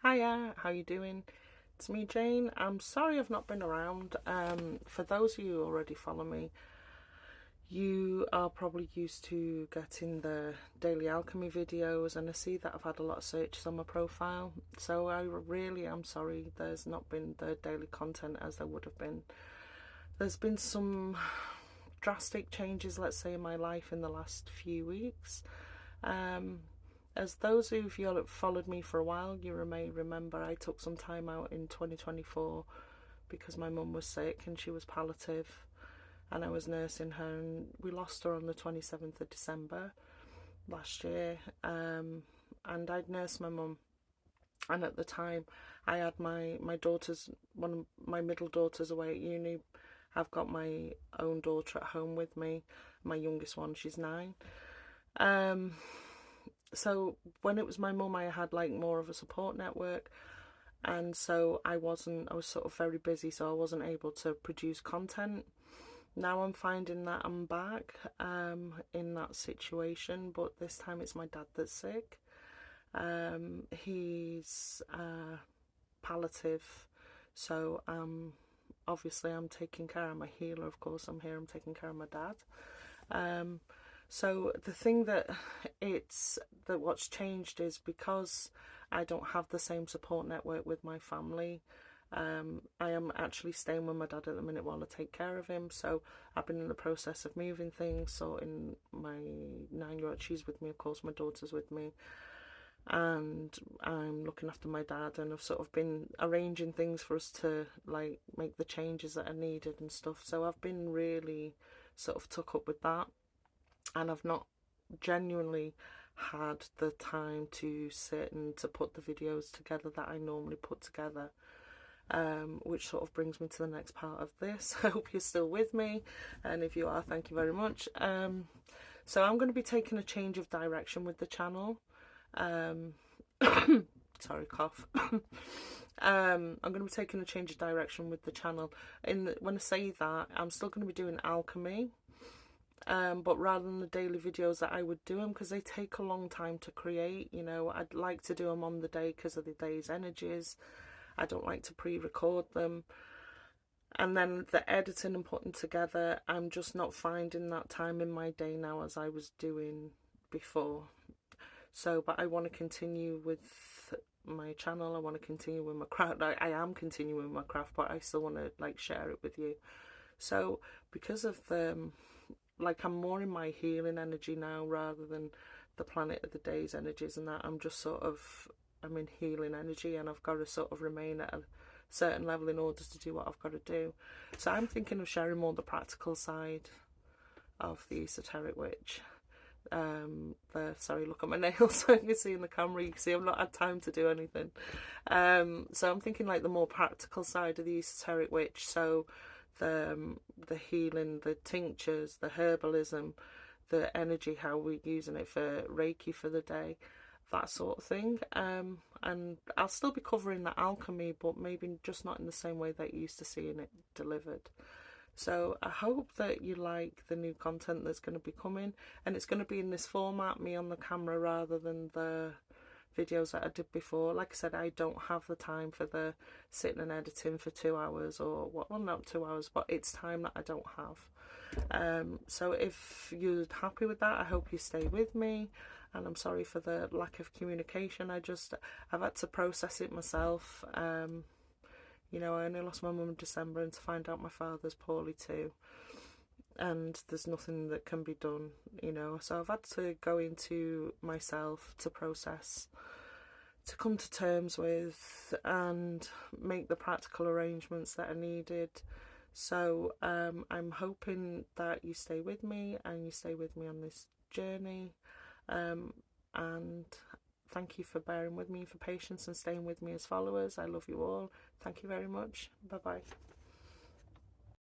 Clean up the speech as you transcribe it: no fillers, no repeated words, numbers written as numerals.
Hiya, how you doing? It's me, Jane. I'm sorry I've not been around. For those of you who already follow me, you are probably used to getting the daily alchemy videos, and I see that I've had a lot of searches on my profile. So I really am sorry there's not been the daily content as there would have been. There's been some drastic changes, let's say, in my life in the last few weeks. As those of you that followed me for a while, you may remember I took some time out in 2024 because my mum was sick and she was palliative and I was nursing her, and we lost her on the 27th of December last year. And I'd nursed my mum, and at the time I had my daughters, one of my middle daughters away at uni. I've got my own daughter at home with me, my youngest one, she's 9. So when it was my mum, I had like more of a support network, and so I was sort of very busy, so I wasn't able to produce content. Now I'm finding that I'm back in that situation, but this time it's my dad that's sick. He's palliative, so obviously I'm taking care of my healer, of course I'm here, I'm taking care of my dad. So the thing that what's changed is because I don't have the same support network with my family. I am actually staying with my dad at the minute while I take care of him. So I've been in the process of moving things, sorting my 9-year-old, she's with me, of course, my daughter's with me, and I'm looking after my dad, and I've sort of been arranging things for us to like make the changes that are needed and stuff. So I've been really sort of took up with that, and I've not genuinely had the time to sit and to put the videos together that I normally put together, which sort of brings me to the next part of this. I hope you're still with me, and if you are, thank you very much. So I'm going to be taking a change of direction with the channel. Sorry, cough. I'm going to be taking a change of direction with the channel. When I say that, I'm still going to be doing alchemy, but rather than the daily videos that I would do them, because they take a long time to create. You know, I'd like to do them on the day because of the day's energies. I don't like to pre-record them, and then the editing and putting together, I'm just not finding that time in my day now as I was doing before. So, but I want to continue with my channel, I want to continue with my craft. I am continuing with my craft, but I still want to like share it with you. So because of like I'm more in my healing energy now rather than the planet of the day's energies and that. I'm in healing energy, and I've got to sort of remain at a certain level in order to do what I've got to do. So I'm thinking of sharing more the practical side of the esoteric witch. Sorry, look at my nails so you can see in the camera. You can see I've not had time to do anything. So I'm thinking like the more practical side of the esoteric witch. So the healing, the tinctures, the herbalism, the energy, how we're using it for Reiki for the day, that sort of thing. And I'll still be covering the alchemy, but maybe just not in the same way that you used to seeing it delivered. So I hope that you like the new content that's going to be coming, and it's going to be in this format, me on the camera rather than the videos that I did before. Like I said, I don't have the time for the sitting and editing for 2 hours, or what, well, not 2 hours, but it's time that I don't have. So if you're happy with that, I hope you stay with me, and I'm sorry for the lack of communication. I've had to process it myself. You know, I only lost my mum in December, and to find out my father's poorly too, and there's nothing that can be done, you know. So I've had to go into myself to process, to come to terms with, and make the practical arrangements that are needed. So I'm hoping that you stay with me, and you stay with me on this journey, and thank you for bearing with me, for patience and staying with me as followers. I love you all. Thank you very much. Bye bye.